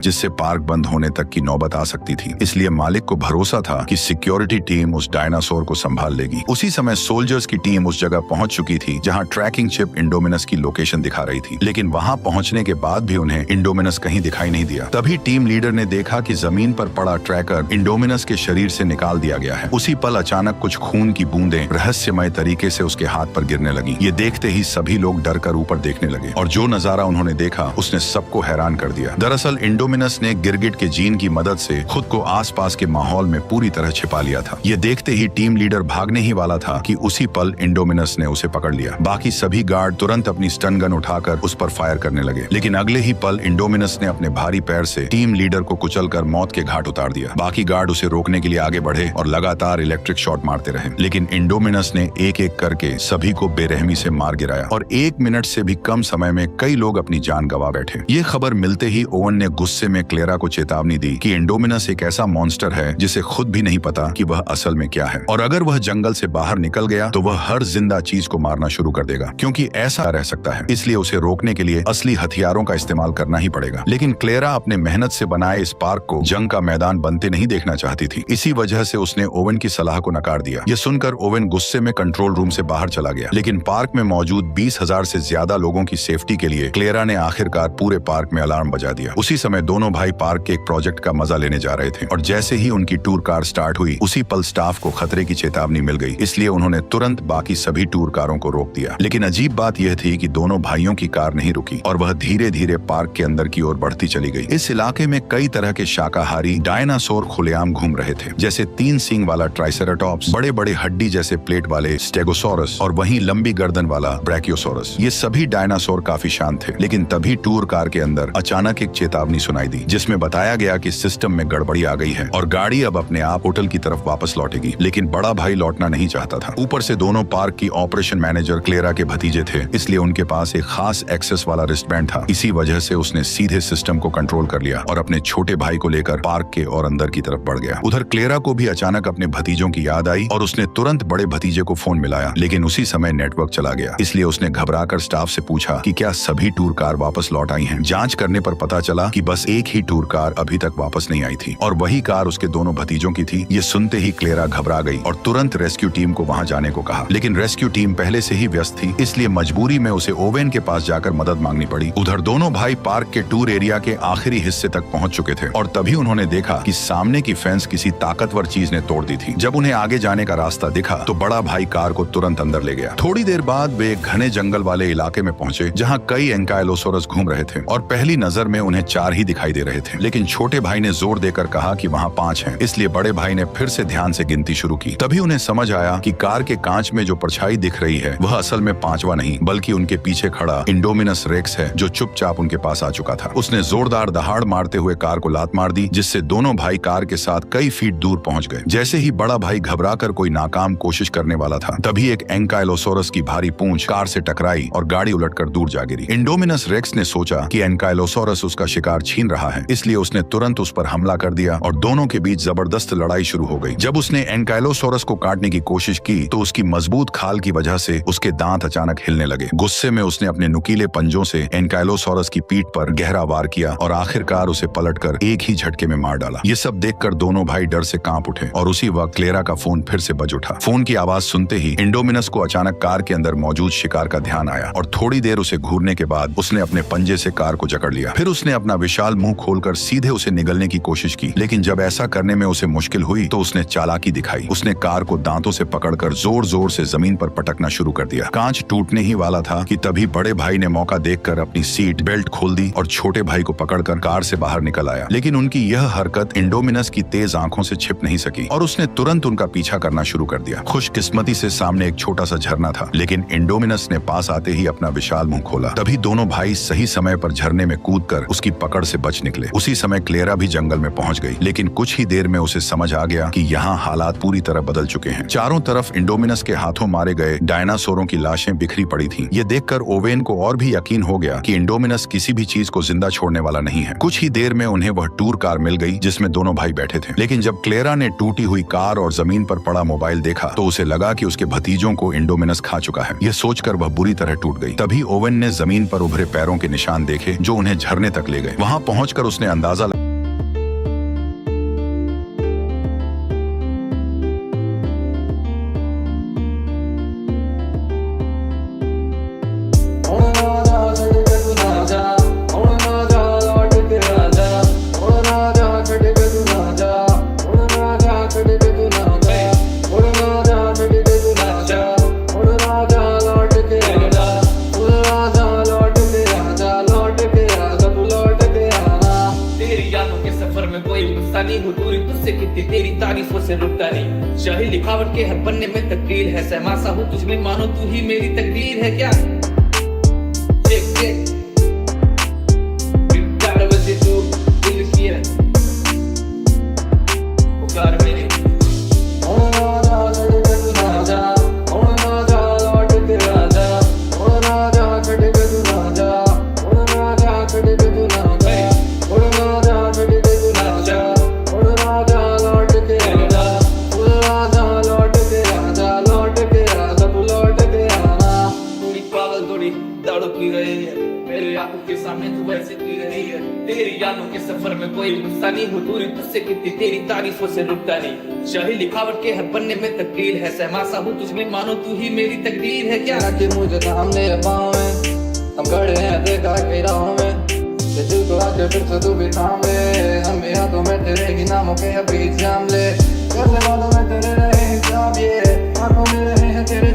जिससे पार्क बंद होने तक की नौबत आ सकती थी। इसलिए मालिक को भरोसा था कि सिक्योरिटी टीम उस डायनासोर को संभाल लेगी। उसी समय सोल्जर्स की टीम उस जगह पहुंच चुकी थी जहां ट्रैकिंग चिप इंडोमिनस की लोकेशन दिखा रही थी, लेकिन वहां पहुंचने के बाद भी उन्हें इंडोमिनस कहीं दिखाई नहीं दिया। तभी टीम लीडर ने देखा कि जमीन पर पड़ा ट्रैकर इंडोमिनस के शरीर से निकाल दिया गया है। उसी पल अचानक कुछ खून की बूंदें रहस्यमय तरीके से उसके हाथ पर गिरने लगी। ये देखते ही सभी लोग डर कर ऊपर देखने लगे और जो नजारा उन्होंने देखा उसने सबको हैरान कर दिया। दरअसल इंडोमिनस ने गिरगिट के जीन की मदद से खुद को आसपास के माहौल में पूरी तरह छिपा लिया था। ये देखते ही टीम लीडर भागने ही वाला था कि उसी पल इंडोमिनस ने उसे पकड़ लिया। बाकी सभी गार्ड तुरंत अपनी स्टन गन उठाकर उस पर फायर करने लगे, लेकिन अगले ही पल इंडोमिनस ने अपने भारी पैर से टीम लीडर को कुचलकर मौत के घाट उतार दिया। बाकी गार्ड उसे रोकने के लिए आगे बढ़े और लगातार इलेक्ट्रिक शॉट मारते रहे, लेकिन इंडोमिनस ने एक एक करके सभी को बेरहमी से मार गिराया और 1 मिनट से भी कम समय में कई लोग अपनी जान गंवा बैठे। ये खबर मिलते ही ओवन ने गुस्से में क्लेरा को चेतावनी दी कि इंडोमिनस एक ऐसा मॉन्स्टर है जिसे खुद भी नहीं पता कि वह असल में क्या है, और अगर वह जंगल से बाहर निकल गया तो वह हर जिंदा चीज को मारना शुरू कर देगा, क्योंकि ऐसा रह सकता है। इसलिए उसे रोकने के लिए असली हथियारों का इस्तेमाल करना ही पड़ेगा। लेकिन क्लेरा अपने मेहनत से बनाए इस पार्क को जंग का मैदान बनते नहीं देखना चाहती थी। इसी वजह से उसने ओवन की सलाह को नकार दिया। यह सुनकर ओवन गुस्से में कंट्रोल रूम से बाहर चला गया, लेकिन पार्क में मौजूद 20,000 से ज्यादा लोगों की सेफ्टी के लिए क्लेरा ने आखिरकार पूरे पार्क में अलार्म बजा दिया। उसी समय दोनों भाई पार्क के एक प्रोजेक्ट का मजा लेने जा रहे थे और जैसे ही उनकी टूर कार स्टार्ट हुई उसी पल स्टाफ को खतरे की चेतावनी मिल गई। इसलिए उन्होंने तुरंत बाकी सभी टूर कारों को रोक दिया। लेकिन अजीब बात यह थी कि दोनों भाइयों की कार नहीं रुकी और वह धीरे धीरे पार्क के अंदर की ओर बढ़ती चली गई। इस इलाके में कई तरह के शाकाहारी डायनासोर खुलेआम घूम रहे थे, जैसे 3 सींग वाला ट्राइसेराटॉप्स, बड़े बड़े हड्डी जैसे प्लेट वाले स्टेगोसोरस और वहीं लंबी गर्दन वाला ब्रैकियोसोरस। ये सभी डायनासोर काफी शांत थे, लेकिन तभी टूर कार के अंदर अचानक एक चेतावनी सुनाई दी, जिसमें बताया गया कि सिस्टम में गड़बड़ी आ गई है और गाड़ी अब अपने आप होटल की तरफ वापस लौटेगी। लेकिन बड़ा भाई लौटना नहीं चाहता था। ऊपर से दोनों पार्क की ऑपरेशन मैनेजर क्लेरा के भतीजे थे, इसलिए उनके पास एक खास एक्सेस वाला रिस्टबैंड था। इसी वजह से उसने सीधे सिस्टम को कंट्रोल कर लिया और अपने छोटे भाई को लेकर पार्क के और अंदर की तरफ बढ़ गया। उधर क्लेरा को भी अचानक अपने भतीजों की याद आई और उसने तुरंत बड़े भतीजे को फोन मिलाया, लेकिन उसी समय नेटवर्क चला गया। इसलिए उसने घबराकर स्टाफ से पूछा कि क्या सभी टूर कार वापस लौट आई हैं। जांच करने पर पता चला कि बस एक ही टूर कार अभी तक वापस नहीं आई थी और वही कार उसके दोनों भतीजों की थी। ये सुनते ही क्लेरा घबरा गई और तुरंत रेस्क्यू टीम को वहां जाने को कहा, लेकिन रेस्क्यू टीम पहले से ही व्यस्त थी, इसलिए मजबूरी में उसे ओवेन के पास जाकर मदद मांगनी पड़ी। उधर दोनों भाई पार्क के टूर एरिया के आखिरी हिस्से तक पहुंच चुके थे और तभी उन्होंने देखा कि सामने की फेंस किसी ताकतवर चीज ने तोड़ दी थी। जब उन्हें आगे जाने का रास्ता दिखा तो बड़ा भाई कार को तुरंत अंदर ले गया। थोड़ी देर बाद वे एक घने जंगल वाले इलाके में पहुंचे जहां कई एंकाइलोसोरस घूम रहे थे और पहली नजर में उन्हें 4 ही दिखाई दे रहे थे, लेकिन छोटे भाई ने जोर देकर कहा कि वहां 5 हैं। इसलिए बड़े भाई ने फिर से ध्यान से गिनती शुरू की। तभी उन्हें समझ आया कि कार के कांच में जो परछाई दिख रही है वह असल में 5वां नहीं बल्कि उनके पीछे खड़ा इंडोमिनस रेक्स है, जो चुपचाप उनके पास आ चुका था। उसने जोरदार दहाड़ मारते हुए कार को लात मार दी, जिससे दोनों भाई कार के साथ कई फीट दूर पहुंच गए। जैसे ही बड़ा भाई घबराकर कोई नाकाम कोशिश करने वाला था, तभी एक एंकाइलोसोरस की भारी पूंछ कार से टकराई और गाड़ी उलटकर दूर जा गिरी। इंडोमिनस रेक्स ने सोचा कि एंकाइलोसोरस उसका शिकार छीन रहा है, इसलिए उसने तुरंत उस पर हमला कर दिया और दोनों के बीच जबरदस्त लड़ाई शुरू हो गई। जब उसने एंकाइलोसोरस को काटने की कोशिश की तो उसकी मजबूत खाल की वजह से उसके दांत अचानक हिलने लगे। गुस्से में उसने अपने नुकीले पंजों से एंकाइलोसोरस की पीठ पर गहरा वार किया और आखिरकार उसे पलटकर एक ही झटके में मार डाला। ये सब देखकर दोनों भाई डर से कांप उठे और उसी वक्त क्लेरा का फोन फिर से बज उठा। फोन की आवाज सुनते ही इंडोमिनस को अचानक कार के अंदर मौजूद शिकार का ध्यान आया और थोड़ी देर उसे घूरने के बाद उसने अपने पंजे से कार को जकड़ लिया। फिर उसने अपना विशाल मुंह खोलकर सीधे उसे निगलने की कोशिश की, लेकिन जब ऐसा करने में उसे मुश्किल हुई तो उसने चालाकी दिखाई। उसने कार को दांतों से पकड़कर जोर जोर से जमीन पर पटकना शुरू कर दिया। कांच टूटने ही वाला था कि तभी बड़े भाई ने मौका देखकर अपनी सीट बेल्ट खोल दी और छोटे भाई को पकड़कर कार से बाहर निकल आया। लेकिन उनकी यह हरकत इंडोमिनस की तेज आंखों से छिप नहीं सकी और उसने तुरंत उनका पीछा करना शुरू कर दिया। खुशकिस्मती से सामने एक छोटा सा झरना था, लेकिन इंडोमिनस ने पास आते ही अपना विशाल मुंह खोला। तभी दोनों भाई सही समय पर झरने में कूदकर उसकी पकड़ से बच निकले। उसी समय क्लेरा भी जंगल में पहुंच गई, लेकिन कुछ ही देर में उसे समझ आ गया कि यहाँ हालात पूरी तरह बदल चुके हैं। चारों तरफ इंडोमिनस के हाथों मारे गए डायनासोरों की लाशें बिखरी पड़ी थीं। ये देखकर ओवेन को और भी यकीन हो गया कि इंडोमिनस किसी भी चीज को जिंदा छोड़ने वाला नहीं है। कुछ ही देर में उन्हें वह टूर कार मिल गई जिसमें दोनों भाई बैठे थे, लेकिन जब क्लेरा ने टूटी हुई कार और जमीन पर पड़ा मोबाइल देखा तो उसे लगा कि उसके भतीजों को इंडोमिनस खा चुका है। यह सोचकर वह बुरी तरह टूट गई। तभी ओवेन ने जमीन पर उभरे पैरों के निशान देखे जो उन्हें झरने तक ले गए। वहां पहुंचकर उसने अंदाजा तेरी तारीफों से रुकता नहीं। शाही लिखावट के हर पन्ने में तकदीर है, सहमासा हूँ तुझ में, मानो तू ही मेरी तकदीर है क्या? प्यार वजह तू दिल की है, पुकार मेरी मेरे आंखों के सामने तू वैसे पी रही है। तेरी यादों के सफर में कोई गुस्सा नहीं हूँ, दूरी तुझसे कितनी तेरी तारीफों से रुकता नहीं। शाही लिखावट के हर पन्ने में तकदीर है, सहमासा हूँ तुझ में, मानो तू ही मेरी तकदीर है क्या? कि मुझे थामने पाँव में हम खड़े हैं देखा के राहों में, दिल को आके फिर से तू भी थाम ले। हम यादों में तेरे ही नामों के अभी जाम ले, करने वालों में तेरे रहे हिसाब, ये आंखों में रहे हैं तेरे